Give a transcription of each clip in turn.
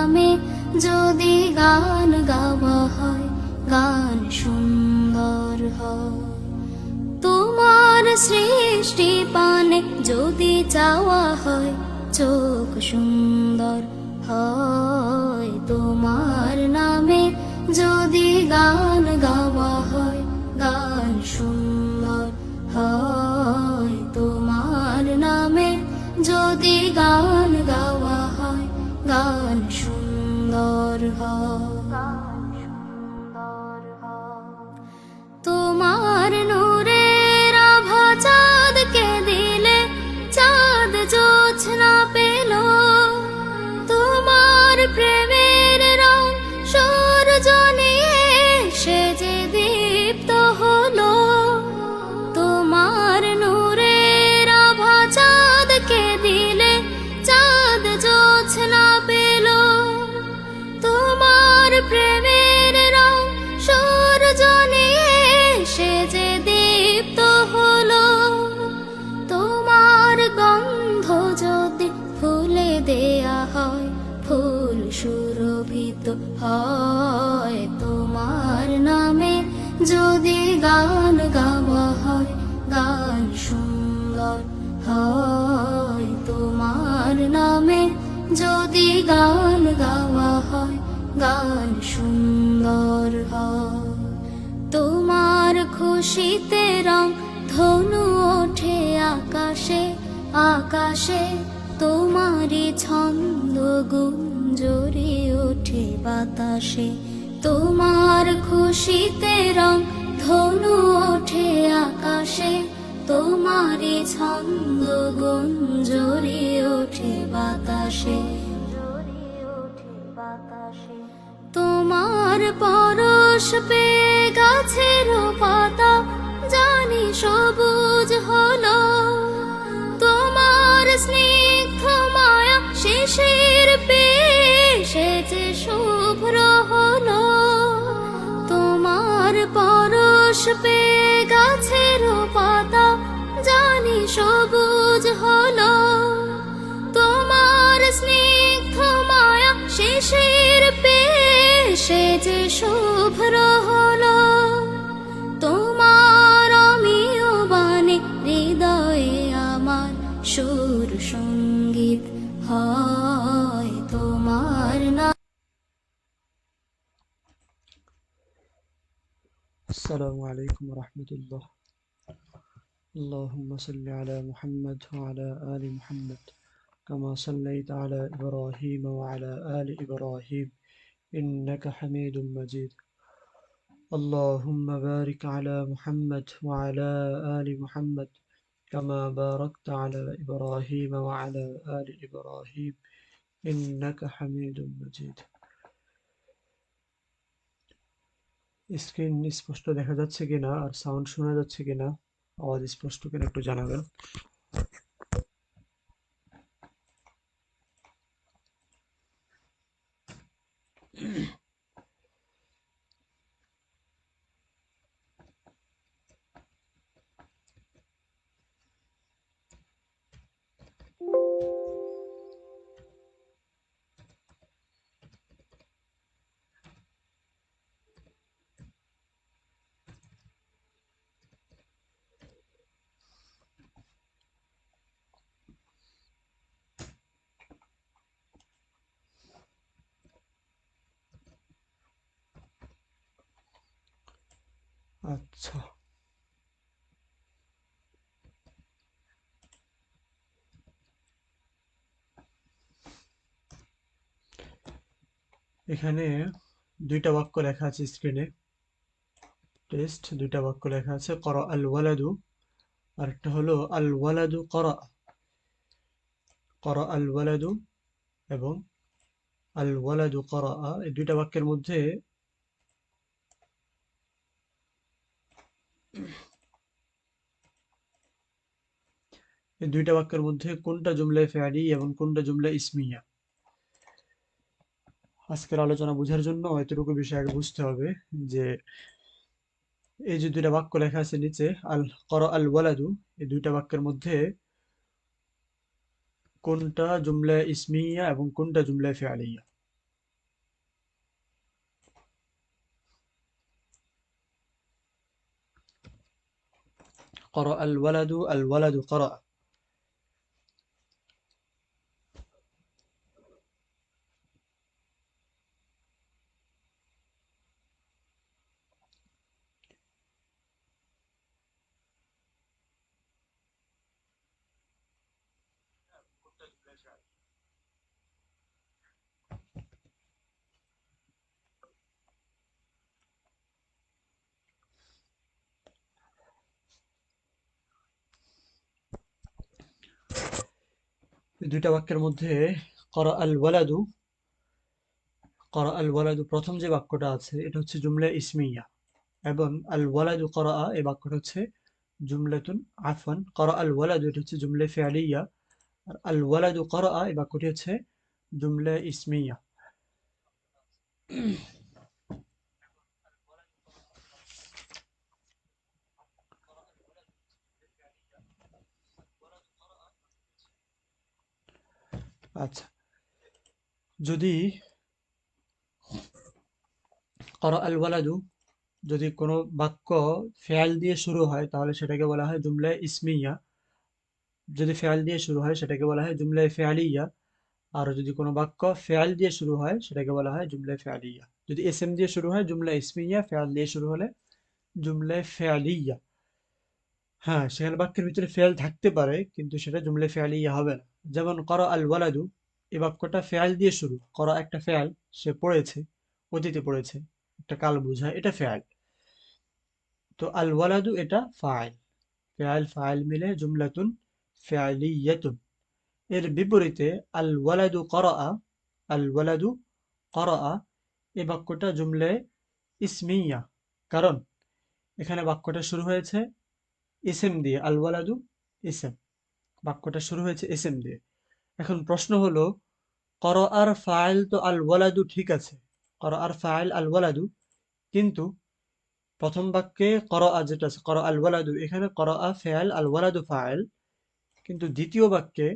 নামে যদি গান গাওয়া হয়, গান সুন্দর হয়। তোমার সৃষ্টি পানে যদি চাওয়া হয়, চোখ সুন্দর হয়। তোমার নামে যদি গান গাওয়া হয়, গান সুন্দর হয়। তোমার নামে যদি গান গাওয়া হয়, গান সুন্দর হয়, গান সুন্দর হয়। তোমার নূরের আভা চাঁদকে দিলে, চাঁদ জোছনা পেল। তোমার প্রেমের রং সূর্য নিয়ে সে যে দীপ্ত হলো। তোমার নূরের আভা চাঁদকে দিলে, চাঁদ জোছনা পেল। তোমার প্রেমের রং সূর্য নিয়ে সে যে দীপ্ত হলো। তোমার গন্ধ যদি ফুলে দেয়া হয়, ফুল সুরভিত হয়। তোমার নামে যদি গান গাওয়া হয়, গান সুন্দর হয়। তোমার নামে যদি গান গাওয়া হয়, গান সুন্দর হয়। তোমার খুশিতে রং ধনু ওঠে আকাশে, আকাশে তোমারই ছন্দ গুঞ্জরি ওঠে বাতাসে। তোমার খুশিতে রং ধনু ওঠে আকাশে, তোমারই ছন্দ গুঞ্জরি ওঠে বাতাসে। তোমার পরশ পেয়ে গাছের পাতা জানি সবুজ হলো। তোমার স্নিগ্ধ মায়া শিশির পেয়ে সে যে শুভ্র হলো। তোমার পরশ পেয়ে গাছের পাতা জানি সবুজ হলো। তোমার স্নিগ্ধ মায়া শিশির পেয়ে সে যে শুভ্র হলো। তোমার অমিয় বাণী হৃদয়ে আমার সুর সঙ্গীত হয়। তোমার না। السلام عليكم ورحمة الله. اللهم صل على محمد وعلى آل محمد كما صليت على إبراهيم وعلى آل إبراهيم إنك حميد مجيد. اللهم بارك على محمد وعلى آل محمد كما باركت على إبراهيم وعلى آل إبراهيم إنك حميد مجيد. স্ক্রিন স্পষ্ট দেখা যাচ্ছে কিনা আর সাউন্ড শোনা যাচ্ছে কিনা, আওয়াজ স্পষ্ট কিনা একটু জানাবেন। আচ্ছা, এখানে দুইটা বাক্য লেখা আছে স্ক্রিনে। টেস্ট দুইটা বাক্য লেখা আছে, করা আল ওয়ালাদু, আর একটা হলো আল ওয়ালাদু করা। করা আল ওয়ালাদু এবং আল ওয়ালাদু করা, এই দুইটা বাক্যের মধ্যে কোনটা জুমলায় ফেআলি এবং কোনটা জুমলা ইসমিয়া। আজকের আলোচনা বোঝার জন্য এতটুকু বিষয় আগে বুঝতে হবে যে এই যে দুইটা বাক্য লেখা আছে নিচে, আল করা আল ওয়ালাদু, এই দুইটা বাক্যের মধ্যে কোনটা জুমলা ইসমিয়া এবং কোনটা জুমলা ফেআলিয়া। قرأ الولد الولد قرأ. এই দুইটা বাক্যের মধ্যে قرأ الولد قرأ الولد প্রথম যে বাক্যটা আছে এটা হচ্ছে জুমলা ইসমিয়া, এবং আল ওয়ালাদু করা এই বাক্যটা হচ্ছে জুমলাতুন আফওয়ান করা আল ওয়ালাদু এটা হচ্ছে জুমলা ফিআলিয়া, আর আল ওয়ালাদু করা এই বাক্যটি হচ্ছে জুমলা ইসমিয়া। আচ্ছা, যদি করা আল ওয়ালাদু যদি কোনো বাক্য ফেয়াল দিয়ে শুরু হয় তাহলে সেটাকে বলা হয় জুমলা ইসমিয়া, যদি ফেয়াল দিয়ে শুরু হয় সেটাকে বলা হয় জুমলা ফেয়ালিয়া, আর যদি কোনো বাক্য ফেয়াল দিয়ে শুরু হয় সেটাকে বলা হয় জুমলা ফেয়ালিয়া। যদি এসএম দিয়ে শুরু হয় জুমলা ইসমিয়া, ফেয়াল দিয়ে শুরু হলে জুমলা ফেয়ালিয়া। হ্যাঁ, সেখানে বাক্যের ভিতরে ফেয়াল থাকতে পারে কিন্তু সেটা জুমলা ফেয়ালিয়া হবে না। যেমন করা আল ওয়ালাদু এই বাক্যটা ফেয়াল দিয়ে শুরু, করা একটা ফেয়াল, সে পড়েছে, অতীতে পড়েছে, একটা কাল বোঝায়, এটা ফেয়াল। তো আল ওয়ালাদু এটা ফাইল, ফেয়াল ফাইল মিলে জুমলাতুন ফেয়ালিয়াতুন। এর বিপরীতে আল ওয়ালাদু করা, আল ওয়ালাদু করা এই বাক্যটা জুমলায় ইসমিয়া, কারণ এখানে বাক্যটা শুরু হয়েছে ইসেম দিয়ে, আল ওয়ালাদু ইসেম, বাক্যটা শুরু হয়েছে ইসেম দিয়ে। এখন প্রশ্ন হলো, কর আর ফাইল তো আল ওয়ালাদু ঠিক আছে, কর আর ফাইল আল ওয়ালাদু, কিন্তু প্রথম বাক্যে কর আ যেটা আছে কর আল ওয়ালাদু, এখানে কর আ ফেয়াল আল ওয়ালাদু ফাইল, কিন্তু দ্বিতীয় বাক্যে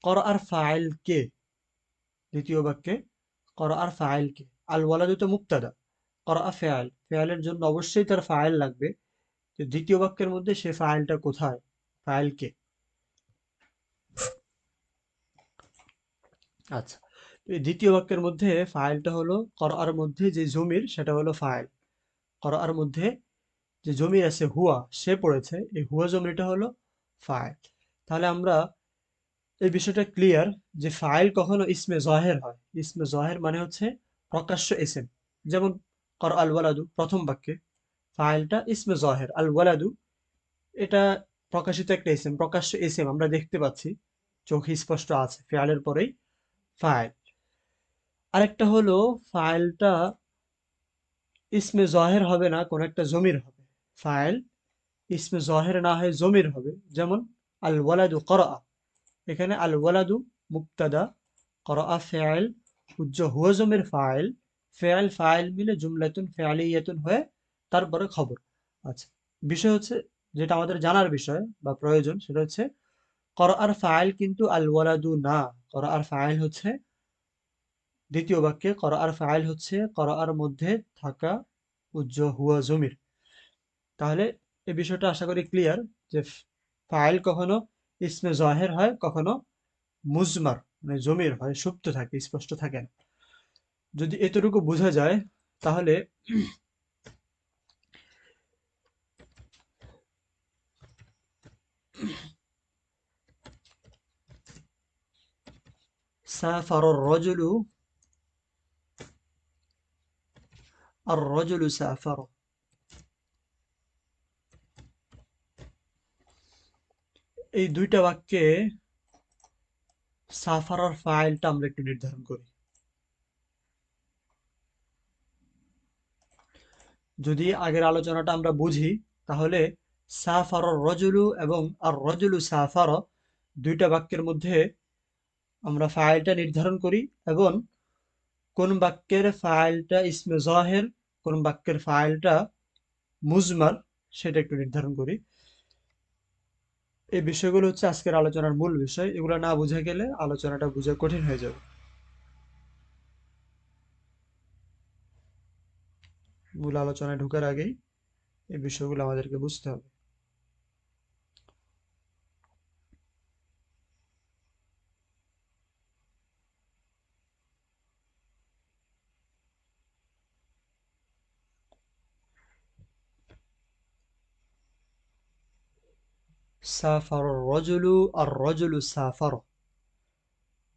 কর আর ফাইল কে, দ্বিতীয় বাক্যে কর আর ফাইল কে, আল ওয়ালাদু তো মুক্তাদা, কর আ ফেয়াল, ফেয়ালের জন্য অবশ্যই তার ফাইল লাগবে, তো দ্বিতীয় বাক্যের মধ্যে সে ফাইলটা কোথায়, ফাইল কে। আচ্ছা, তো এই দ্বিতীয় বাক্যের মধ্যে ফাইলটা হলো করআর মধ্যে যে জমির সেটা হলো ফাইল, করআর মধ্যে যে জমির আছে হুয়া, সে পড়েছে, এই হুয়া জমিটা হলো ফাইল। তাহলে আমরা এই বিষয়টা ক্লিয়ার যে ফাইল কখনো ইসমে জহের হয়, ইসমে জহের মানে হচ্ছে প্রকাশ্য এসেম। যেমন কর আল ওয়ালাদু প্রথম বাক্যে ফাইলটা ইসমে জহের, আল ওয়ালাদু এটা প্রকাশিত একটা এসেম, প্রকাশ্য এসেম, আমরা দেখতে পাচ্ছি, চোখে স্পষ্ট আছে, ফেয়ালের পরেই ফাইল। আরেকটা হলো ফাইলটা ইসমে জহের হবে না, কোন একটা জমির হবে, ফাইল ইসমে জহের না হয় জমির হবে। যেমন আল ওয়ালাদু করা, এখানে আল ওয়ালাদু মুক্তাদা, করা ফেয়াল, উজ্জ হুয়া জমির ফাইল, ফেয়াল ফাইল মিলে জুমলাতুন ফেয়ালিয়াতুন হয়ে তারপরে খবর। আচ্ছা, বিষয় হচ্ছে যেটা আমাদের জানার বিষয় বা প্রয়োজন সেটা হচ্ছে করা আর ফাইল কিন্তু আল ওয়ালাদু না, করা আর ফাইল হচ্ছে দ্বিতীয় বাক্যে করা আর ফাইল হচ্ছে করা আর মধ্যে থাকা উজ্জ হুয়া জমির। তাহলে এই বিষয়টা আশা করি ক্লিয়ার যে ফাইল কখনো ইসমে জহের হয়, কখনো মুজমার মানে জমির হয়, সুপ্ত থাকে, স্পষ্ট থাকে না। যদি এতটুকু বোঝা যায় তাহলে সাফার রজুলু, আর রজুলু সাফার, এই দুইটা বাক্যে সাফারার ফাইলটা আমরা একটু নির্ধারণ করি। যদি আগের আলোচনাটা আমরা বুঝি তাহলে সাফার রজুলু এবং আর রজুলু সাফার দুইটা বাক্যের মধ্যে আমরা ফাইলটা নির্ধারণ করি, এবং কোন বাক্যের ফাইলটা ইসমে জহের, কোন বাক্যের ফাইলটা মুজমার, সেটা একটু নির্ধারণ করি। এই বিষয়গুলো হচ্ছে আজকের আলোচনার মূল বিষয়, এগুলো না বুঝে গেলে আলোচনাটা বোঝা কঠিন হয়ে যাবে। মূল আলোচনায় ঢোকার আগেই এই বিষয়গুলো আমাদেরকে বুঝতে হবে। সাফার রজুলু আর রজুলু সাফার,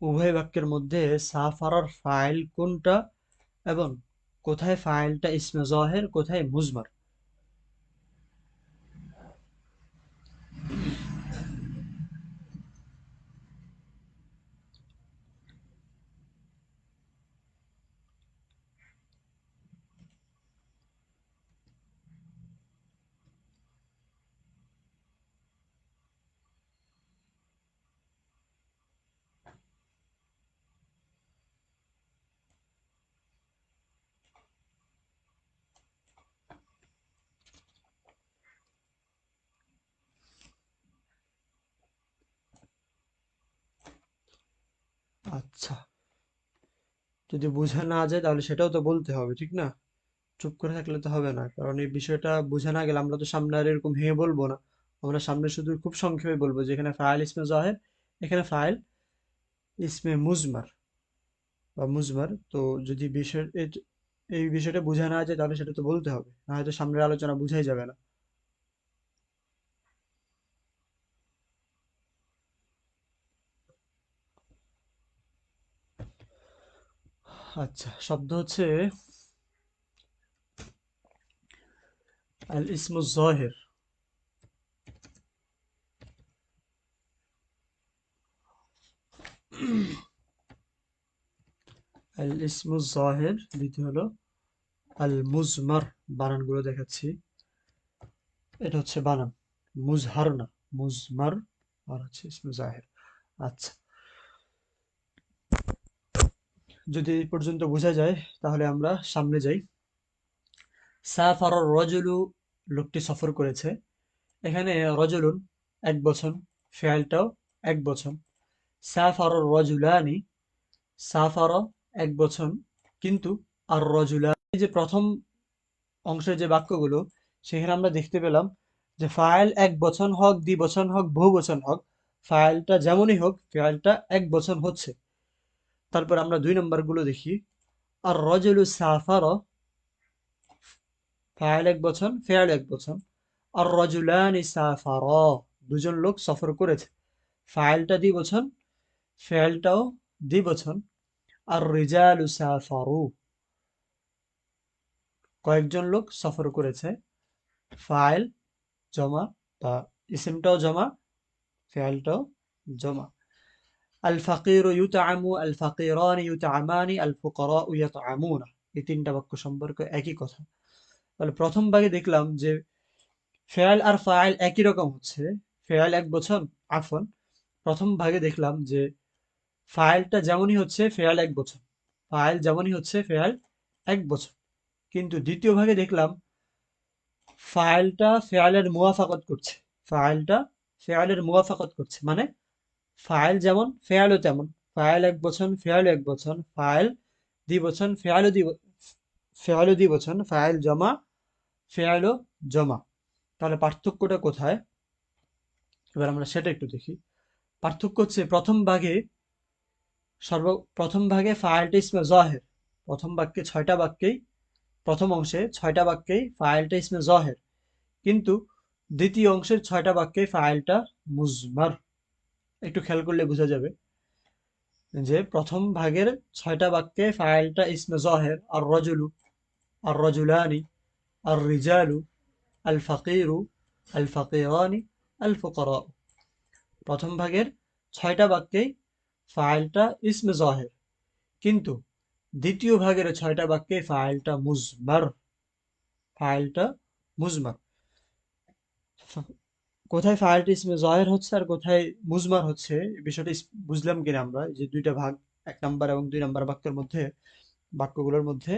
উভয় বাক্যের মধ্যে সাফারার ফাইল কোনটা এবং কোথায় ফাইলটা ইসমে জাহের, কোথায় মুজমার? আচ্ছা, যদি বোঝা না যায় তাহলে সেটাও তো বলতে হবে, ঠিক না? চুপ করে থাকলে তো হবে না, কারণ এই বিষয়টা বোঝা না গেলে আমরা তো সামনে আর এরকম হেঁ বলবো না। আমরা সামনে শুধু খুব সংক্ষেপে বলবো যে এখানে ফাইল ইসমে জাহের, এখানে ফাইল ইসমে মুজমার বা মুজমার। তো যদি এই বিষয়টা বোঝা না যায় তাহলে সেটা তো বলতে হবে, না হয়তো সামনের আলোচনা বুঝাই যাবে না। আচ্ছা, শব্দ হচ্ছে আল ইসমু জাহির। আল ইসমু জাহির, দ্বিতীয় হলো আল মুজমার। বানানগুলো দেখাচ্ছি, এটা হচ্ছে বানান, মুজহার না, মুজমার, আর হচ্ছে ইসমু জাহির। আচ্ছা, যদি এই পর্যন্ত বোঝা যায় তাহলে আমরা সামনে যাই। সাফার রজুলু, লোকটি সফর করেছে। এখানে রজুলুন এক বচন, ফেয়ালটাও এক বচন। সাফার রজুলানি, সাফার এক বচন, কিন্তু আর রজুলানি, এই যে প্রথম অংশের যে বাক্যগুলো, সেখানে আমরা দেখতে পেলাম যে ফাইল এক বচন হোক, দ্বিবচন হোক, বহু বচন হোক, ফাইলটা যেমনই হোক ফাইলটা এক বচন হচ্ছে। তারপর আমরা দুই নম্বর গুলো দেখি। আর রজুলু সাফার, ফাইল এক বচন, ফেয়াল এক বচন। আর রজুলানি সাফার, দুজন লোক সফর করেছে। ফাইলটা দ্বিবচন, ফেয়ালটাও দ্বিবচন। আর রিজালু সাফারু, কয়েকজন লোক সফর করেছে। ফাইল জমা বা ইসিমটাও জমা, ফেয়ালটাও জমা। আল ফাকিরু ইউতআমু, আল ফাকিরানি ইউতআমানি, আল ফুকারাউ ইয়াতআমুনা, এই তিনটা বাক্য সম্পর্কে একই কথা। তাহলে প্রথম ভাগে দেখলাম যে ফেয়াল আর ফাইল একই রকম হচ্ছে, ফেয়াল এক বচন, আফন। প্রথম ভাগে দেখলাম যে ফাইলটা যেমনই হচ্ছে ফেয়াল এক বচন, ফাইল যেমনই হচ্ছে ফেয়াল এক বচন। কিন্তু দ্বিতীয় ভাগে দেখলাম ফাইলটা ফেয়ালের মুওয়াফাকত করছে, ফাইলটা ফেয়ালের মুওয়াফাকত করছে, মানে ফাইল যেমন ফেয়ালও তেমন। ফাইল এক বচন, ফেয়াল এক বচন, ফাইল দ্বিবচন, ফেয়ালও দ্বিবচন, ফাইল জমা, ফেয়ালও জমা। তাহলে পার্থক্যটা কোথায়, এবার আমরা সেটা একটু দেখি। পার্থক্য হচ্ছে প্রথম ভাগে ফাইলটা ইসমে জহের, প্রথম বাক্যে ছয়টা বাক্যেই, প্রথম অংশে ছয়টা বাক্যেই ফাইলটা ইসমে জহের, কিন্তু দ্বিতীয় অংশের ছয়টা বাক্যে ফাইলটা মুজমার। একটু খেয়াল করলে বোঝা যাবে যে প্রথম ভাগের ছয়টা বাক্যে ফাইলটা ইসমে জহের, আর রজুলু, আর রজুলানি, আর রিজালু, আল ফাকিরু, আল ফাকিরানি, আল ফুকারা। প্রথম ভাগের ছয়টা বাক্যেই ফাইলটা ইসমে জহের, কিন্তু দ্বিতীয় ভাগের ছয়টা বাক্যে ফাইলটা মুজমার, ফাইলটা মুজমার। কোথায় ফাইলটা ইসমে জহের হচ্ছে আর কোথায় মুজমার হচ্ছে, এই বিষয়টা বুঝলাম কিনা আমরা, এই যে দুইটা ভাগ, এক নাম্বার এবং দুই নাম্বার বাক্যের মধ্যে, বাক্যগুলোর মধ্যে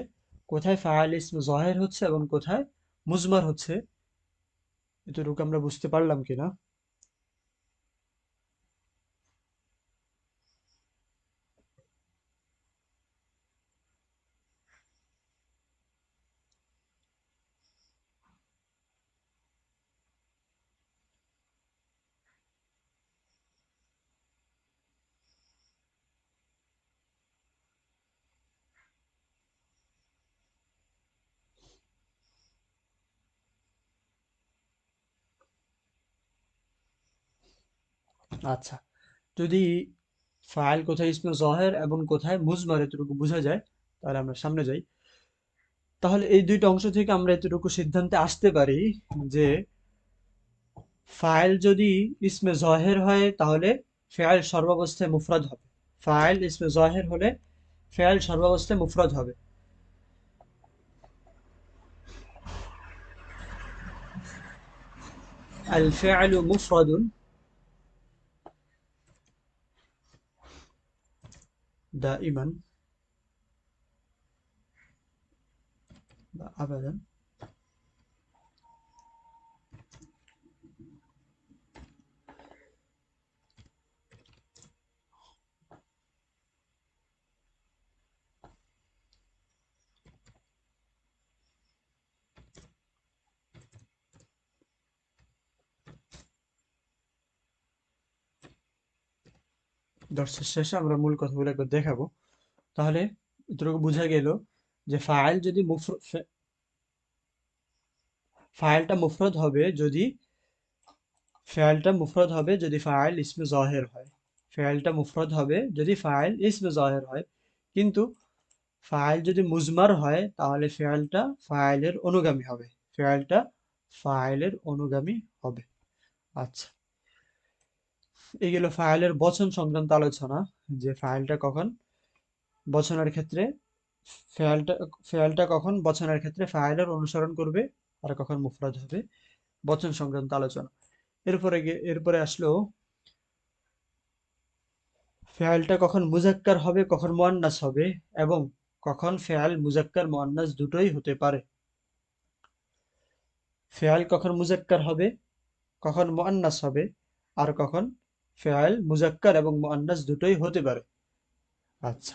কোথায় ফাইল ইসমে জহের হচ্ছে এবং কোথায় মুজমার হচ্ছে, এতটুকু আমরা বুঝতে পারলাম কিনা? আচ্ছা, যদি ফাইল কোথায় ইসমে জহের এবং কোথায় মুজমার এতটুকু বোঝা যায়, তাহলে আমরা সামনে যাই। তাহলে এই দুইটা অংশ থেকে আমরা এতটুকু সিদ্ধান্তে আসতে পারি যে ফাইল যদি ইসমে জহের হয় তাহলে ফেয়াল সর্বাবস্থায় মুফরাদ হবে। ফাইল ইসমে জহের হলে ফেয়াল সর্বাবস্থায় মুফরাদ হবে। আল ফেয়ালু মুফরাদুন দাইমান বা আবাদান। দর্শের শেষে আমরা মূল কথাগুলো একবার দেখাবো। তাহলে এতটুকু বোঝা গেল যে ফাইলটা মুফরদ হবে যদি ফাইলটা মুফরদ হবে যদি ফাইল ইসমে জহের হয়। ফাইলটা মুফরদ হবে যদি ফাইল ইসমে জহের হয়। কিন্তু ফাইল যদি মুজমার হয় তাহলে ফাইলটা ফাইলের অনুগামী হবে। ফাইলটা ফাইলের অনুগামী হবে। আচ্ছা, এই গেল ফাইলের বচন সংক্রান্ত আলোচনা, যে ফাইলটা কখন বচনের ক্ষেত্রে ফাইলটা ফাইলটা কখন বচনের ক্ষেত্রে ফাইলের অনুসরণ করবে আর কখন মুফরদ হবে, বচন সংক্রান্ত আলোচনা। এরপরে আসলো ফেয়ালটা কখন মুজাক্কার হবে কখন মুয়ান্নাস হবে এবং কখন ফেয়াল মুজাক্কার মুয়ান্নাস দুটোই হতে পারে। ফেয়াল কখন মুজাক্কার হবে কখন মুয়ান্নাস হবে আর কখন ফেয়াল মুজাক্কার এবং মুয়ান্নাস দুটোই হতে পারে। আচ্ছা,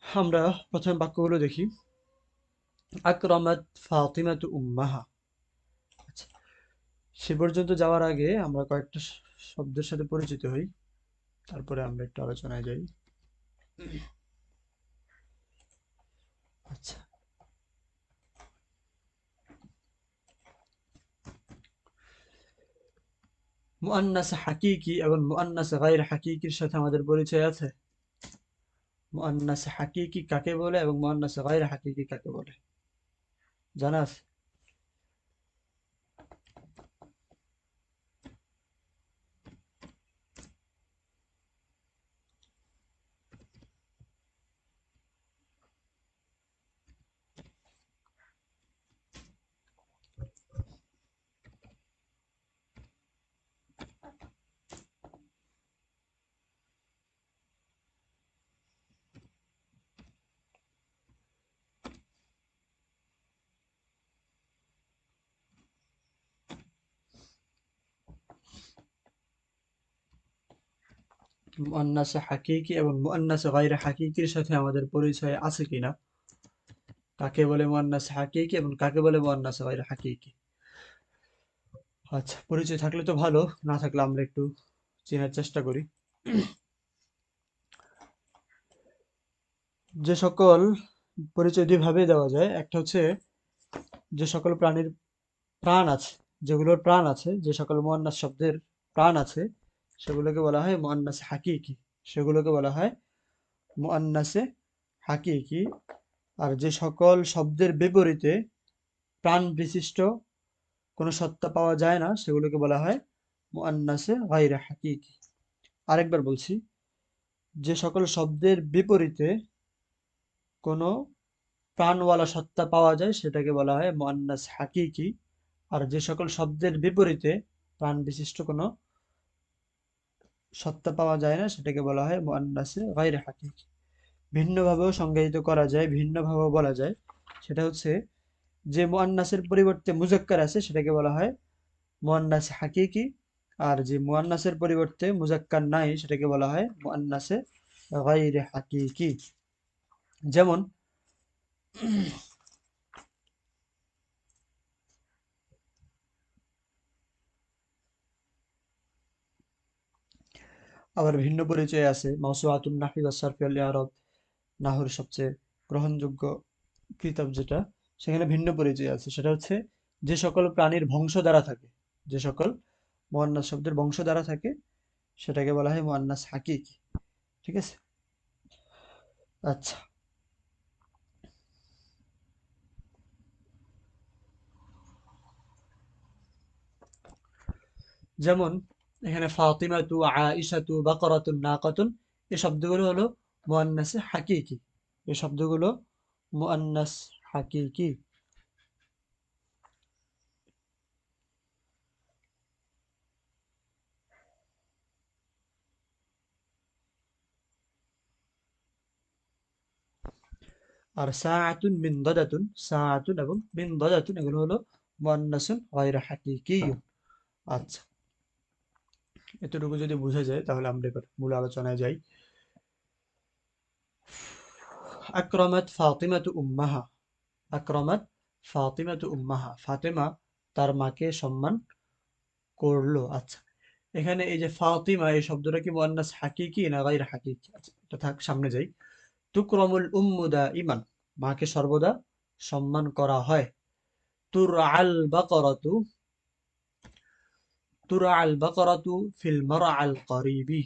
আমরা প্রথমে বাক্যগুলো দেখি। আকরামাত ফাতিমাতু উম্মাহা। আচ্ছা, সে পর্যন্ত যাওয়ার আগে আমরা কয়েকটা শব্দের সাথে পরিচিত হই, তারপরে আমরা একটু আলোচনায় যাই। আচ্ছা, মুআন্নাস হাকিকি এবং মুআন্নাস গায়র হাকিকির সাথে আমাদের পরিচয় আছে। মুআন্নাস হাকিকি কাকে বলে এবং মুআন্নাস গায়র হাকিকি কাকে বলে জানা আছে? মুআন্নাস হাকিকি এবং মুআন্নাস গায়র হাকিকির সাথে আমাদের পরিচয় আছে কিনা, কাকে বলে মুআন্নাস হাকিকি এবং কাকে বলে মুআন্নাস গায়র হাকিকি। আচ্ছা, পরিচয় থাকলে তো ভালো, না থাকলে আমরা একটু চেনার চেষ্টা করি। যে সকল পরিচয় দুইভাবে দেওয়া যায়, একটা হচ্ছে যে সকল প্রাণীর প্রাণ আছে, যেগুলোর প্রাণ আছে, যে সকল মুআন্নাস শব্দের প্রাণ আছে সেগুলোকে বলা হয় মুআন্নাস হাকিকি। সেগুলোকে বলা হয় মুআন্নাসে হাকিকি। আর যে সকল শব্দের বিপরীতে প্রাণ বিশিষ্ট কোনো সত্তা পাওয়া যায় না সেগুলোকে বলা হয় মুআন্নাসে গায়রে হাকিকি। আরেকবার বলছি, যে সকল শব্দের বিপরীতে কোনো প্রাণওয়ালা সত্তা পাওয়া যায় সেটাকে বলা হয় মুআন্নাস হাকিকি। আর যে সকল শব্দের বিপরীতে প্রাণ বিশিষ্ট কোনো সত্তা পাওয়া যায় না সেটাকে বলা হয় মুআন্নাসে গায়রে হাকিকি। ভিন্নভাবেও সংজ্ঞায়িত করা যায়, ভিন্নভাবেও বলা যায়। সেটা হচ্ছে যে মুআন্নাসের পরিবর্তে মুজাক্কার আছে সেটাকে বলা হয় মুআন্নাস হাকিকি। আর যে মুআন্নাসের পরিবর্তে মুজাক্কার নাই সেটাকে বলা হয় মুআন্নাসে গায়রে হাকিকি। যেমন আবার ভিন্ন পরিচয় আছে মাওসুআতুন নাহwi ওয়াস সারফি ওয়াল ইআরাব, নাহর সবচেয়ে গ্রহণযোগ্য কিতাব যেটা, সেখানে ভিন্ন পরিচয় আছে। সেটা হচ্ছে যে সকল প্রাণীর বংশধারা থাকে, যে সকল মুআন্নাস শব্দের বংশ দ্বারা থাকে সেটাকে বলা হয় মুআন্নাস হাকিকি। ঠিক আছে? আচ্ছা, যেমন এখানে ফাতিমাতু, আয়েশাতু, বাকরাতুন, নাকাতুন, এই শব্দগুলো হলো মুআন্নাসে হাকিকি। এই শব্দগুলো মুআন্নাস হাকিকি। আর সাআতুন, মিনদাদাতুন, সাআতুন এবং মিনদাদাতুন এগুলো হলো মুআন্নাসুন গায়রা হাকিকিয়্যুন। আচ্ছা, এতটুকু যদি বুঝা যায় তাহলে আমরা এবার মূল আলোচনায় যাই। আকরামাত ফাতিমাতু উম্মাহা, আকরামাত ফাতিমাতু উম্মাহা, ফাতেমা তার মাকে সম্মান করলো। আচ্ছা, এখানে এই যে ফাতিমা এই শব্দটা কি মুআন্নাস হাকিকি না গায়র হাকিকি? আচ্ছা, এটা থাক, সামনে যাই। তুকরামুল উম্মু দাইমান, মাকে সর্বদা সম্মান করা হয়। তুরআল বাকারাতু, তুরআল বাকারাতু ফিল মারআল করিবি,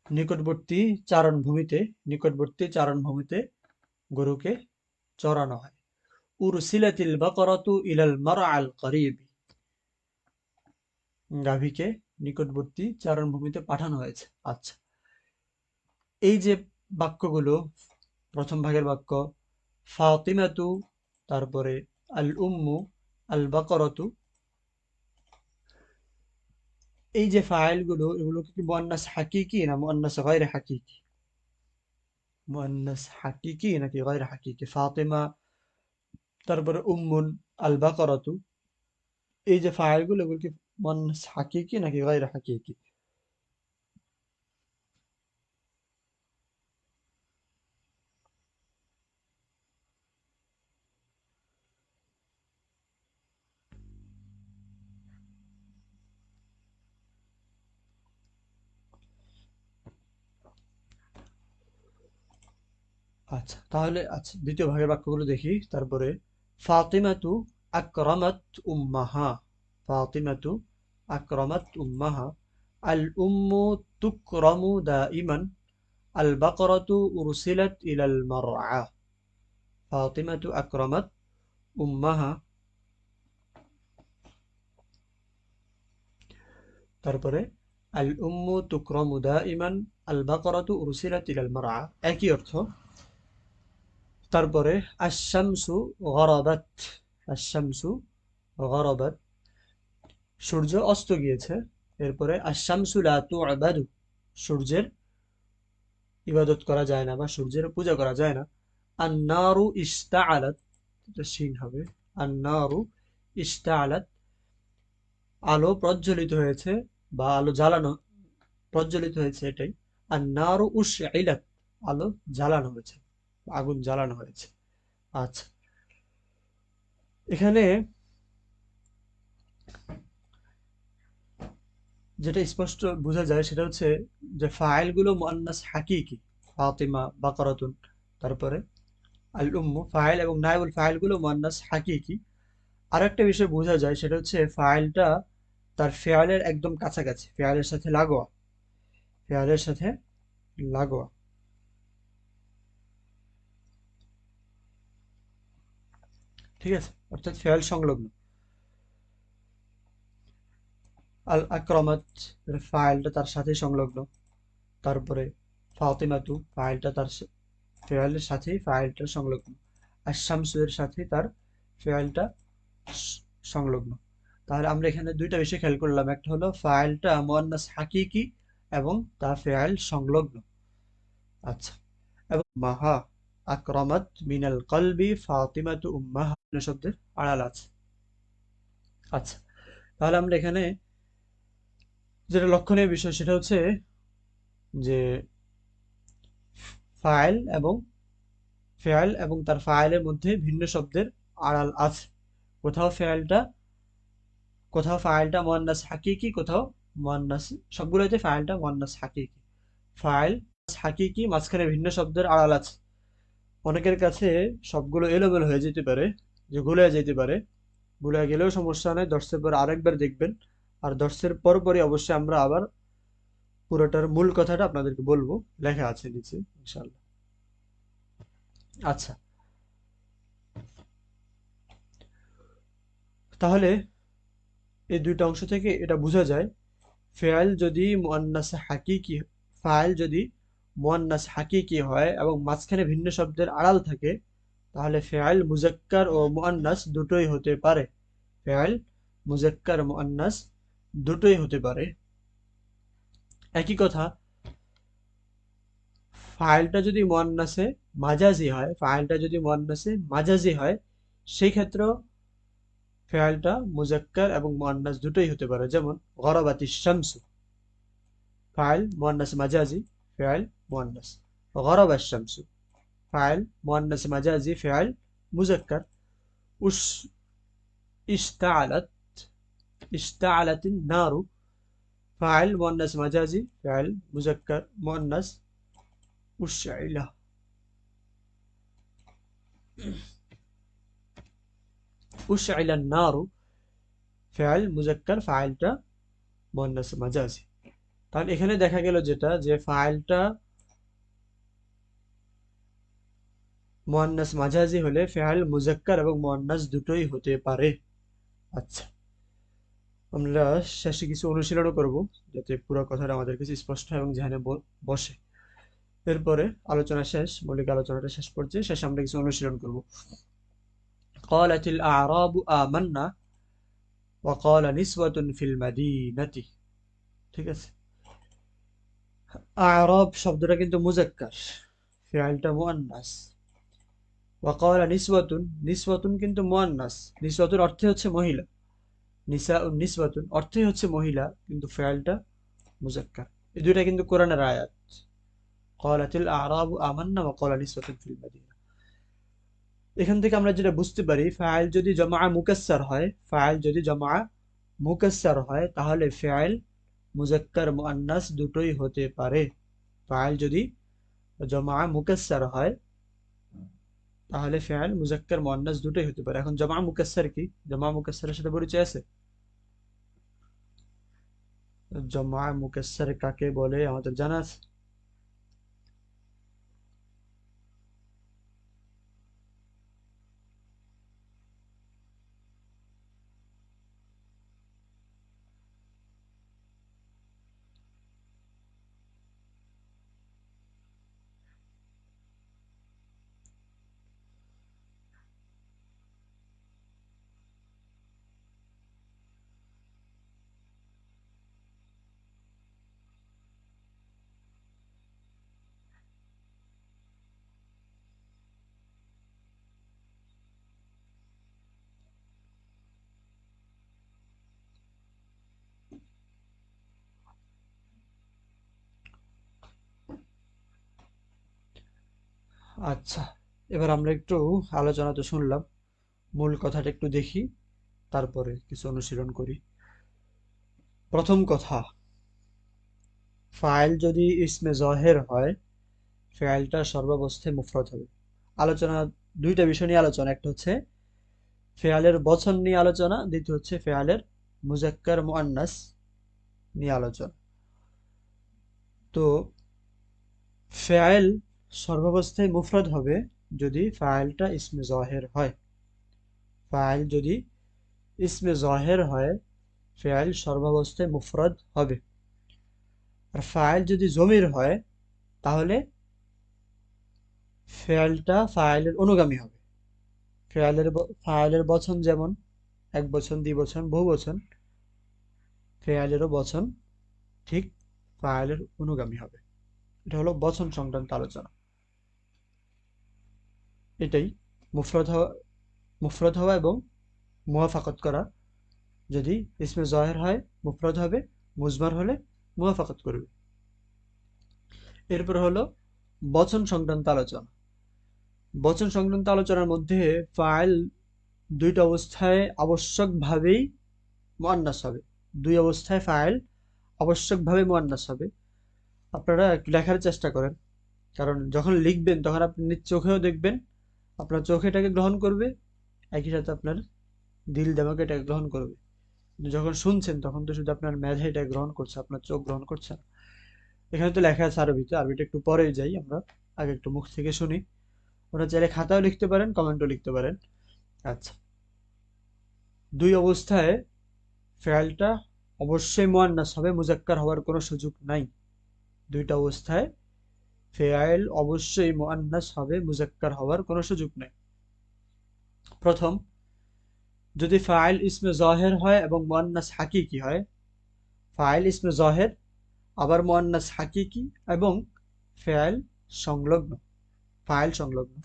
নিকটবর্তী চারণভূমিতে, নিকটবর্তী চারণভূমিতে গরুকে চরানো হয়। উরসিলাতিল বাকারাতু ইলাল মারআল করিবি, গাভীকে নিকটবর্তী চারণভূমিতে পাঠানো হয়েছে। আচ্ছা, এই যে বাক্যগুলো, প্রথম ভাগের বাক্য ফাতিমাতু, তারপরে আল উম্মু, আল বাকারাতু, এই যে ফাইলগুলো এগুলো কি মুআন্নাস হাকিকি না মুআন্নাস গায়র হাকিকি? মুআন্নাস হাকিকি নাকি গায়র হাকিকি? ফাতিমা, তারপরে উম্মুন, আল বাকারাতু, এই যে ফাইলগুলো এগুলো কি মুআন্নাস হাকিকি নাকি গায়র হাকিকি? আচ্ছা, তাহলে আচ্ছা দ্বিতীয় ভাগের বাক্যগুলো দেখি। তারপরে ফাতিমাতু আকরামাত উম্মাহা, ফাতিমাতু আকরামাত উম্মাহা, আল উম্মু তুকরামু দাইমান, আল বাকরাতু উরসিলাত ইলাল মারআ। ফাতিমাতু আকরামাত উম্মাহা, তারপরে আল উম্মু তুকরামু দাইমান, আল বাকরাতু উরসিলাত ইলাল মারআ, একই অর্থ। তারপরে আশ-শামসু গরাবাত, আশ-শামসু গরাবাত, সূর্য অস্ত গিয়েছে। এরপরে আশ-শামসু লা তু'বাদু, সূর্যের ইবাদত করা যায় না বা সূর্যের পূজা করা যায় না। আন-নারু ইশতাআলাত, এটা শিন হবে, আন-নারু ইশতাআলাত, আলো প্রজ্বলিত হয়েছে বা আলো জ্বালানো, প্রজ্বলিত হয়েছে এটাই। আন-নারু উশঈলাত, আলো জ্বালানো হয়েছে, আগুন জ্বালানো হয়েছে। আচ্ছা, এখানে যেটা স্পষ্ট বোঝা যায় সেটা হচ্ছে যে ফাইলগুলো মুআন্নাস হাকিকি, ফাতিমা, বাকারাতুন, তারপরে আল উম্মু, ফাইল এবং নায়েবুল ফাইলগুলো মুআন্নাস হাকিকি। আর একটা বিষয় বোঝা যায় সেটা হচ্ছে ফাইলটা তার ফেয়ালের একদম কাছাকাছি, ফেয়ালের সাথে লাগোয়া, ফেয়ালের সাথে লাগোয়া। ঠিক আছে, অর্থাৎ ফেয়াল সংলগ্ন। আল আকরামাত, ফাইলটা তার সাথে সংলগ্ন। তারপরে ফাতিমাতু, ফাইলটা তার ফেয়ালের সাথেই ফাইলটা সংলগ্ন। আর শামসু এর সাথে তার ফেয়ালটা সংলগ্ন। তাহলে আমরা এখানে দুইটা বিষয় খেয়াল করলাম, একটা হলো ফাইলটা মুআন্নাস হাকিকি এবং তার ফেয়াল সংলগ্ন। আচ্ছা, এবং মাহা, আকরামাত মিনাল কলবি ফাতিমাতু উম্মাহা শব্দের আড়াল আছে। আচ্ছা, তাহলে আমরা এখানে যেটা লক্ষণীয় বিষয় সেটা হচ্ছে যে ফাইল এবং ফেয়াল এবং তার ফাইলের মধ্যে ভিন্ন শব্দের আড়াল আছে। কোথাও ফেয়ালটা, কোথাও ফাইলটা মুআন্নাস হাকিকি, কোথাও মুআন্নাস, সবগুলোতে ফাইলটা মুআন্নাস হাকিকি। ফাইল হাকিকি, মাঝখানে ভিন্ন শব্দের আড়াল আছে। অনেকের কাছে সবগুলো এলোমেলো হয়ে যেতে পারে, যে গুলে যেতে পারে, ভুলে গেলেও সমস্যা নেই, দর্শের পর আরেকবার দেখবেন। আর দর্শের পরপরই অবশ্যই আমরা আবার পুরোটার মূল কথাটা আপনাদেরকে বলবো, লেখা আছে নিচে ইনশাআল্লাহ। আচ্ছা, তাহলে এই দুইটা অংশ থেকে এটা বোঝা যায়, ফেয়াল যদি মুয়ান্নাস হাকিকি, ফাইল যদি মুয়ান্নাস হাকিকি হয় এবং মাঝখানে ভিন্ন শব্দের আড়াল থাকে, তাহলে ফেয়াল মুজাক্কার ও মুয়ান্নাস দুটোই হতে পারে। ফেয়াল মুজাক্কার মুয়ান্নাস দুটোই হতে পারে। একই কথা, ফাইলটা যদি মুয়ান্নাসে মাজাজি হয়, ফাইলটা যদি মুয়ান্নাসে মাজাজি হয়, সেই ক্ষেত্রেও ফেয়ালটা মুজাক্কার এবং মুয়ান্নাস দুটোই হতে পারে। যেমন গরাবাতিশ শামসু, ফাইল মুয়ান্নাস মাজাজি, ফেয়াল মুয়ান্নাস। গরাবাশ শামসু, ফাইল মুয়ান্নাস মাজাজি, ফেয়াল মুজাক্কার। উস ইশতাআলাত, ইশতাআলাতিন নারু, ফাইল মুয়ান্নাস মাজাজি, ফেয়াল মুজাক্কার মুয়ান্নাস। উশইলা, উশইলান নারু, ফেয়াল মুজাক্কার, ফাইলটা মুয়ান্নাস মাজাজি। তাহলে এখানে দেখা গেল যেটা, যে ফাইলটা মুয়ান্নাস মাজাজি হলে ফেয়াল মুজাক্কার এবং মুয়ান্নাস দুটোই হতে পারে। আচ্ছা, আমরা শেষে কিছু অনুশীলনও করব, যাতে পুরো কথাটা আমাদের কাছে স্পষ্ট হয় এবং যেখানে বসে। এরপরে আলোচনা শেষ, মৌলিক আলোচনাটা শেষ পর্যায়ে, শেষে আমরা কিছু অনুশীলন করব। قالت الأعراب آمنا وقال نسوة في المدينة। ঠিক আছে, আ'রাব শব্দটা কিন্তু মুজাক্কার, ফিআলটা মুয়ান্নাস। ওয়াকালা নিসওয়াতুন, নিসওয়াতুন কিন্তু মুয়ান্নাস, নিসওয়াতুন অর্থে হচ্ছে মহিলা, নিসাউন নিসওয়াতুন অর্থে হচ্ছে মহিলা, কিন্তু ফিআলটা মুজাক্কার। এই দুইটা কিন্তু কোরআনের আয়াত। ক্বালাতিল আ'রাবু আমান্না ওয়া ক্বালা নিসওয়াতুন ফিল মাদিনা। এখান থেকে আমরা যেটা বুঝতে পারি, ফাইল যদি জমা মুকাসসার হয়, ফাইল যদি জমা মুকাসসার হয়, তাহলে ফিআল মুজাক্কার মুয়ান্নাস দুটোই হতে পারে। ফাইল যদি জমা মুকাসসার হয়, তাহলে ফিআল মুজাক্কার মুয়ান্নাস দুটোই হতে পারে। এখন জমা মুকাসসার কি? জমা মুকাসসারের সাথে পরিচয় আছে? জমা মুকাসসার কাকে বলে আমাদের জানা আছে? আচ্ছা, এবার আমরা একটু আলোচনা তো শুনলাম, মূল কথাটা একটু দেখি, তারপরে কিছু অনুশীলন করি। প্রথম কথা, ফাইল যদি ইসমে জহের হয়, ফাইলটা সর্বাবস্থায় মুফরদ হবে। আলোচনা দুইটা বিষয় নিয়ে আলোচনা, একটা হচ্ছে ফেয়ালের বচন নিয়ে আলোচনা, দ্বিতীয় হচ্ছে ফেয়ালের মুজাক্কার মুআন্নাস নিয়ে আলোচনা। তো ফেয়াল সর্বাবস্থায় মুফরদ হবে যদি ফাইলটা ইসমে জহের হয়। ফাইল যদি ইসমে জহের হয়, ফেয়াল সর্বাবস্থায় মুফরদ হবে। আর ফাইল যদি জমির হয়, তাহলে ফেয়ালটা ফাইলের অনুগামী হবে। ফাইলের বচন যেমন এক বচন, দ্বিবচন, বহু বচন, ফেয়ালেরও বচন ঠিক ফাইলের অনুগামী হবে। এটা হলো বচন সংক্রান্ত আলোচনা। এটাই মুফরদ হওয়া এবং মুওয়াফাকত করা। যদি ইসমে জহের হয় মুফরদ হবে, মুজমার হলে মুওয়াফাকত করবে। এরপর হলো বচন সংক্রান্ত আলোচনা। বচন সংক্রান্ত আলোচনার মধ্যে ফাইল দুইটা অবস্থায় আবশ্যকভাবেই মুআন্নাস হবে। দুই অবস্থায় ফাইল আবশ্যকভাবে মুআন্নাস হবে। আপনারা একটু লেখার চেষ্টা করেন, কারণ যখন লিখবেন তখন আপনি নিজ চোখেও দেখবেন, আপনার চোখে এটাকে গ্রহণ করবে, একই সাথে আপনার দিল দেমাগ এটা গ্রহণ করবে। কিন্তু যখন শুনছেন তখন তো শুধু আপনার মেধা এটা গ্রহণ করছে, আপনার চোখ গ্রহণ করছে না। এখানে তো লেখা আছে আরবিতে, আরবিটা একটু পরেই যাই আমরা, আগে একটু মুখ থেকে শুনি। ওটা চাইলে খাতাও লিখতে পারেন, কমেন্টও লিখতে পারেন। আচ্ছা, দুই অবস্থায় ফেলটা অবশ্যই মুয়ান্নাস হবে, মুজাক্কার হওয়ার কোনো সুযোগ নাই। দুইটা অবস্থায় ফেয়াইল অবশ্যই মুয়ান্নাস হবে, মুজাক্কার হওয়ার কোনো সুযোগ নেই। প্রথম, যদি ফাইল ইসমে জহের হয় এবং মুয়ান্নাস হাকিকি হয়, ফাইল ইসমে জহের আবার মুয়ান্নাস হাকিকি এবং ফেয়াইল সংলগ্ন, ফাইল সংলগ্ন,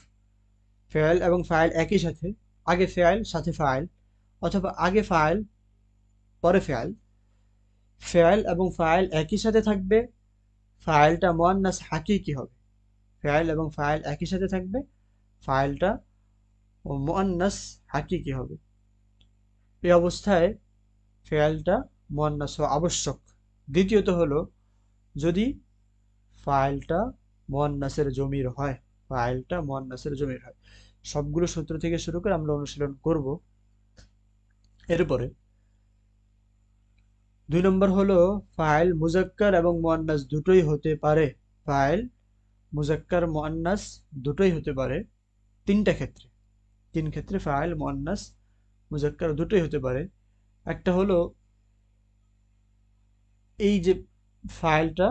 ফেয়াইল এবং ফাইল একই সাথে, আগে ফেয়াইল সাথে ফাইল, অথবা আগে ফাইল পরে ফেয়াইল, ফেয়াইল এবং ফাইল একই সাথে থাকবে, ফাইলটা মুয়ান্নাস হাকিকি হবে। ফেয়াইল এবং ফাইল একই সাথে থাকবে, ফাইলটা মুয়ান্নাস হাকিকি হবে। এই অবস্থায় ফেয়ালটা মুয়ান্নাস হওয়া আবশ্যক। দ্বিতীয়ত হলো, যদি ফাইলটা মুয়ান্নাসের জমির হয়, ফাইলটা মুয়ান্নাসের জমির হয়। সবগুলো সূত্র থেকে শুরু করে আমরা অনুশীলন করব। এরপরে 2 নম্বর হলো, ফাইল মুজাক্কার এবং মুয়ান্নাস দুটোই হতে পারে। ফাইল মুজাক্কার মুয়ান্নাস দুটোই হতে পারে তিনটা ক্ষেত্রে। তিন ক্ষেত্রে ফাইল মুয়ান্নাস মুজাক্কার দুটোই হতে পারে। একটা হলো, এই যে ফাইলটা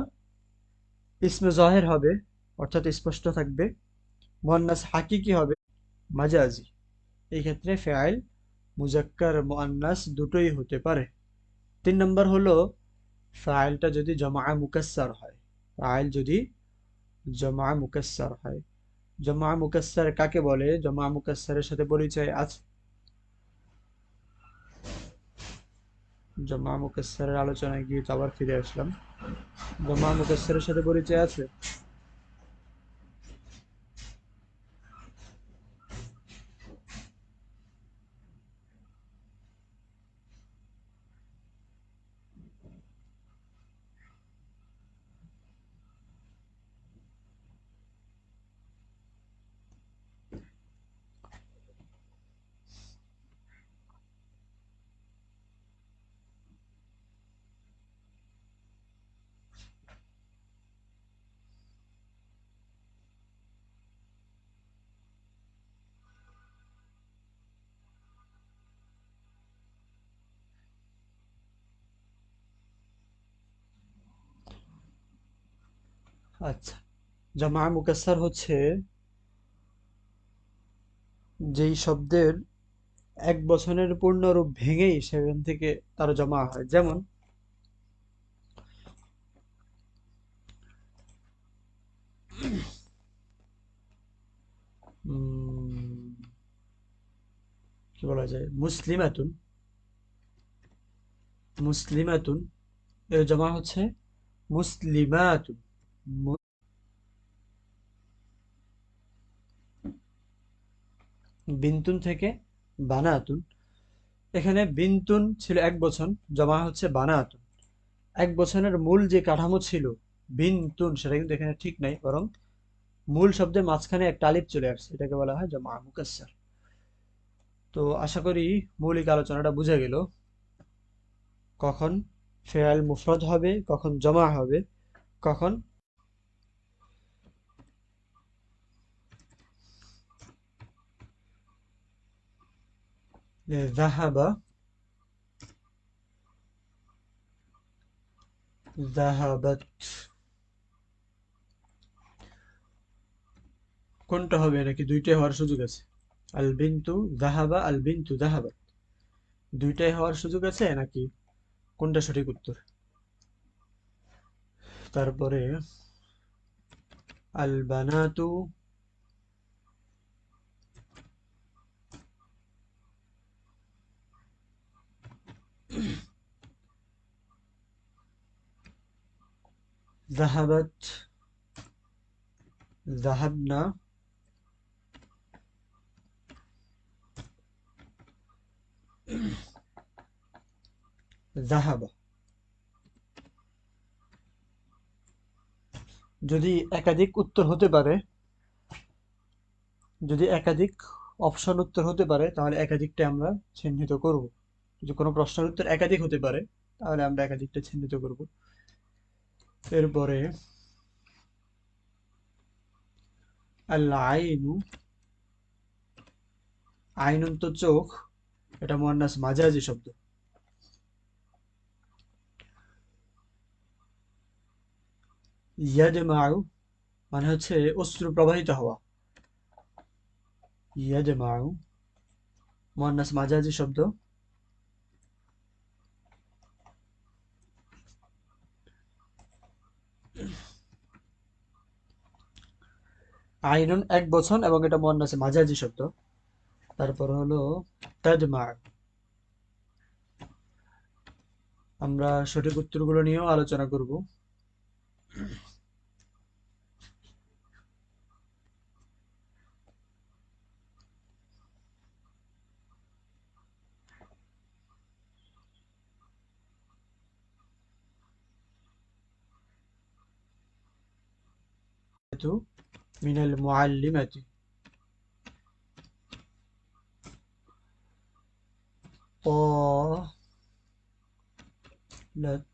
ইসমে জহের হবে, অর্থাৎ স্পষ্ট থাকবে, মুয়ান্নাস হাকিকি হবে, মাজাজি। এই ক্ষেত্রে ফাইল মুজাক্কার মুয়ান্নাস দুটোই হতে পারে। 3 নম্বর হলো, ফাইলটা যদি জমা মুকাসসার হয়, ফাইল যদি জমা মুকাসসার হয়। জমা মুকাসসার কাকে বলে? জমা মুকাসসারের সাথে পরিচয় আছে, জমা মুকাসসারের আলোচনায় গিয়ে তো আবার ফিরে আসলাম। জমা মুকাসসারের সাথে পরিচয় আছে? আচ্ছা, জমা মুকাসসার হচ্ছে যেই শব্দের এক বচনের পূর্ণরূপ ভেঙেই সেখান থেকে তার জমা হয়। যেমন কি বলা যায়, মুসলিমাতুন, মুসলিমাতুন এর জমা হচ্ছে মুসলিমাতুন। বিন্তুন থেকে বানাতুন, এখানে বিন্তুন ছিল এক বচন, জমা হচ্ছে বানাতুন। এক বচনের মূল যে কাঠামো ছিল বিন্তুন, সেটা কিন্তু এখানে ঠিক নাই, বরং মূল শব্দের মাঝখানে একটা আলিফ চলে আসছে, এটাকে বলা হয় জমা মুকাসসার। তো আশা করি মৌলিক আলোচনাটা বুঝে গেল, কখন ফেয়াল মুফরদ হবে, কখন জমা হবে, কখন যাহাবা, যাহাবাত, কোনটা হবে, নাকি দুইটাই হওয়ার সুযোগ আছে? আল বিন্তু যাহাবা, আল বিন্তু যাহাবাত, দুইটাই হওয়ার সুযোগ আছে নাকি কোনটা সঠিক উত্তর? তারপরে আল বানাতু যাহাবাত, যাহাবনা, যাহাবা। যদি একাধিক উত্তর হতে পারে, যদি একাধিক অপশন উত্তর হতে পারে তাহলে একাধিকটা আমরা চিহ্নিত করব। যদি কোনো প্রশ্নের উত্তর একাধিক হতে পারে তাহলে আমরা একাধিকটা চিহ্নিত করব। এরপরে আল আইনু, আইনুন তো চোখ, এটা মুয়ান্নাস মাজাজি শব্দ। ইয়াদমাউ মানে হচ্ছে অশ্রু প্রবাহিত হওয়া। ইয়াদমাউ মুয়ান্নাস মাজাজি শব্দ। আইনুন এক বচন এবং এটা মুয়ান্নাসে মাজাজি শব্দ। তারপর হলো তাদমা। আমরা সঠিক উত্তরগুলো নিয়েও আলোচনা করব। মিনাল মুআল্লিমাতি طالت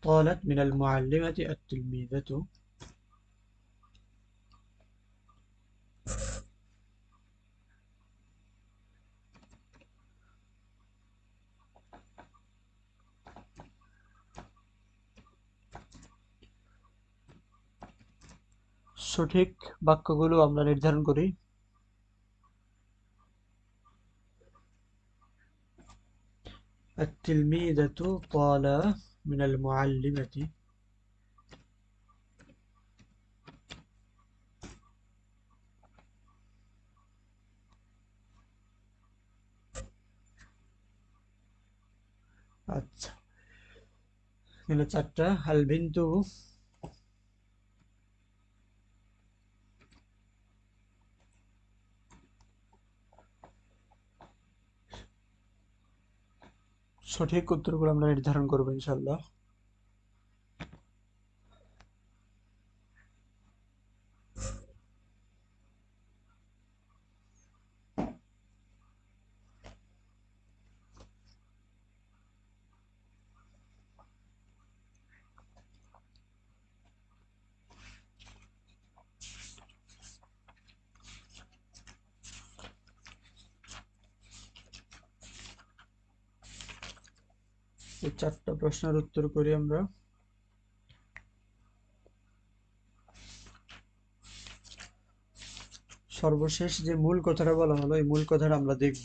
طالت من المعلمة التلميذة। সঠিক বাক্যগুলো আমরা নির্ধারণ করি। التلميذة طال من المعلمة। আচ্ছা, এগুলো চারটা। আল বিন্তু সঠিক উত্তরগুলো আমরা নির্ধারণ করবো ইনশাল্লাহ। এই চারটা প্রশ্নের উত্তর করি আমরা। সর্বশেষ যে মূল কথাটা বলা হলো এই মূল কথাটা আমরা দেখব।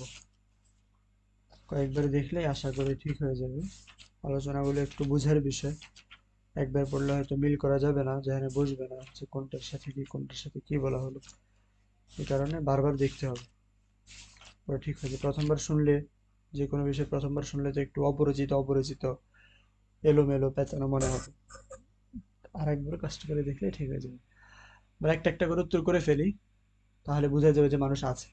কয়েকবার দেখলেই আশা করি ঠিক হয়ে যাবে। আলোচনাগুলো একটু বুঝার বিষয়, একবার পড়লে হয়তো মিল করা যাবে না, যেখানে বুঝবে না যে কোনটার সাথে কি কোনটার সাথে কি বলা হলো। এই কারণে বারবার দেখতে হবে, পরে ঠিক হয়ে যাবে। প্রথমবার শুনলে, যে কোনো বিষয় প্রথমবার শুনলে তো একটু অপরিচিত অপরিচিত এলোমেলো পেঁচানো মনে হবে, আর একবার কষ্ট করে দেখলে ঠিক হয়ে যাবে। আমরা একটা একটা করে উত্তর করে ফেলি, তাহলে বোঝা যাবে যে মানুষ আছে।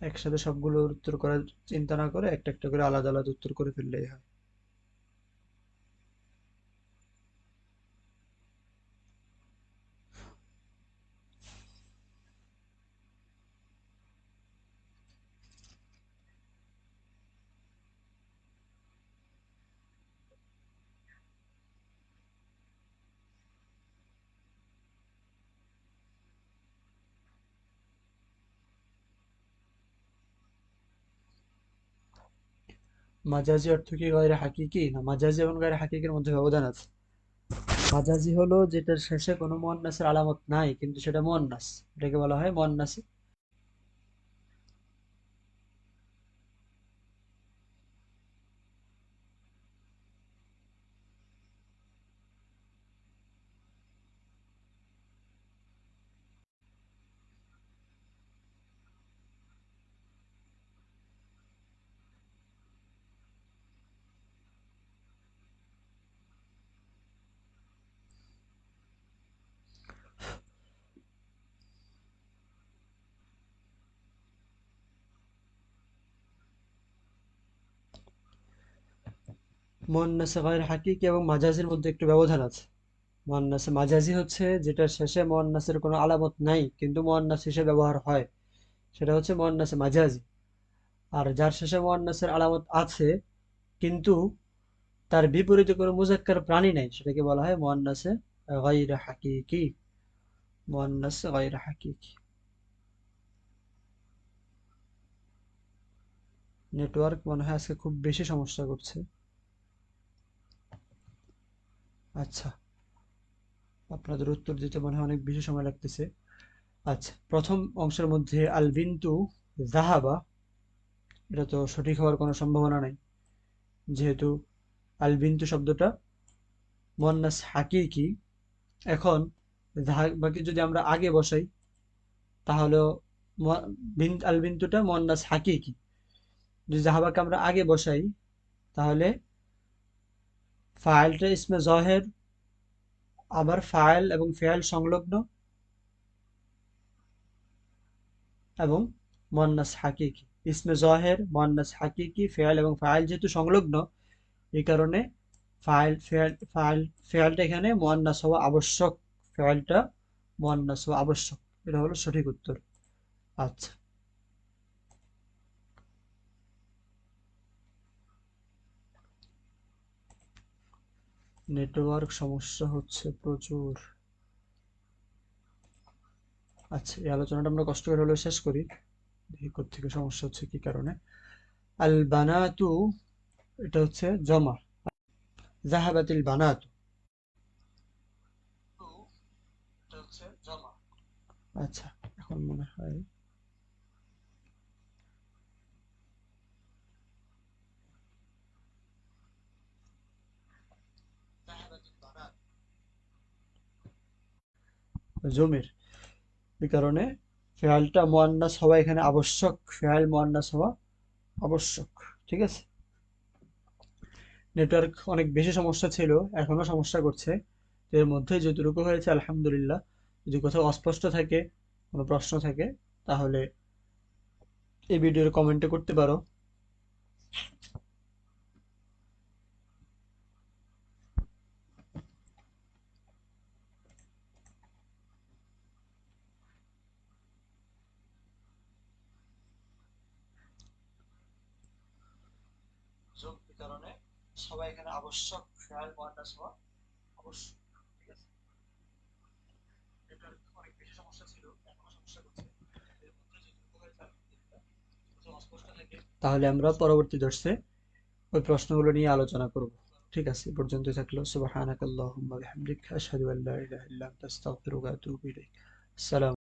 একসাথে সবগুলো উত্তর করার চিন্তা না করে একটা একটা করে আলাদা আলাদা উত্তর করে ফেললেই হয়। মাজাজি অর্থ কি গায়রে হাকিকি, না মাজাজি এবং গায়রে হাকিকির মধ্যে ব্যবধান আছে। মাজাজি হলো যেটার শেষে কোনো মুয়ান্নাসের আলামত নাই কিন্তু সেটা মুয়ান্নাস, এটাকে বলা হয় মুয়ান্নাস। মুয়ান্নাসে গায়র হাকিকি এবং মাজাজির মধ্যে একটু ব্যবধান আছে। মুয়ান্নাসে মাজাজি হচ্ছে যেটার শেষে মুয়ান্নাসের কোনো আলামত নাই কিন্তু মুয়ান্নাস হিসেবে ব্যবহার হয়, সেটা হচ্ছে মুয়ান্নাসে মাজাজি। আর যার শেষে মুয়ান্নাসের আলামত আছে কিন্তু তার বিপরীতে কোনো মুজাক্কার প্রাণী নাই, সেটাকে বলা হয় মুয়ান্নাসে গায়র হাকিকি। মুয়ান্নাস গায়র হাকিকি। নেটওয়ার্ক মনে হয় আজকে খুব বেশি সমস্যা করছে। আচ্ছা, আপনাদের উত্তর দিতে মনে হয় অনেক বেশি সময় লাগতেছে। আচ্ছা, প্রথম অংশের মধ্যে আল বিন্তু জাহাবা, এটা তো সঠিক হওয়ার কোনো সম্ভাবনা নাই, যেহেতু আল বিন্তু শব্দটা মুয়ান্নাস হাকিকি। এখন জাহাবাকে যদি আমরা আগে বসাই তাহলে আল বিন্তুটা মুয়ান্নাস হাকিকি। যদি জাহাবাকে আমরা আগে বসাই তাহলে ফাইলটা ইসমে জহের, আবার ফাইল এবং ফেল সংলগ্ন এবং মুয়ান্নাস হাকিকি। ইসমে জহের, মুয়ান্নাস হাকিকি, ফেল এবং ফাইল যেহেতু সংলগ্ন, এই কারণে ফেলটা এখানে মুয়ান্নাস হওয়া আবশ্যক। ফেলটা মুয়ান্নাস হওয়া আবশ্যক। এটা হলো সঠিক উত্তর। আচ্ছা, নেটওয়ার্ক সমস্যা হচ্ছে প্রচুর। আচ্ছা, এই আলোচনাটা আমরা কষ্ট করে হলেও শেষ করি, দেখি কোত্থেকে সমস্যা হচ্ছে কি কারণে। আল বানাতু, এটা হচ্ছে জমা। জাহাবাতিল বানাতু, এটা হচ্ছে জমা। আচ্ছা, এখন মনে হয় জমির, এই কারণে ফেয়ালটা মুয়ান্নাস হওয়া এখানে আবশ্যক। ফেয়াল মুয়ান্নাস হওয়া আবশ্যক। ঠিক আছে। নেটওয়ার্ক অনেক বেশি সমস্যা ছিল, এখনো সমস্যা করছে। তো এর মধ্যে যতটুকু হয়েছে আলহামদুলিল্লাহ। যদি কোথাও অস্পষ্ট থাকে, কোনো প্রশ্ন থাকে, তাহলে এই ভিডিওর কমেন্টে করতে পারো। যোগ এই কারণে সবাই এখানে আবশ্যক, ফেয়াল মুয়ান্নাস হওয়া আবশ্যক। ঠিক আছে। নেটওয়ার্ক অনেক বেশি সমস্যা ছিল, এখনো সমস্যা করছে। এর মধ্যে যতটুকু হয়েছে আলহামদুলিল্লাহ। কোথাও অস্পষ্ট থাকে তাহলে আমরা পরবর্তী দর্শে ওই প্রশ্নগুলো নিয়ে আলোচনা করব। ঠিক আছে, এ পর্যন্তই থাকলো। সুবহানাকাল্লাহুম্মা বিহামদিক, আশহাদু আল্লা ইলাহা ইল্লা আনতা, আস্তাগফিরুকা ওয়া আতুবু ইলাইক। আসসালামু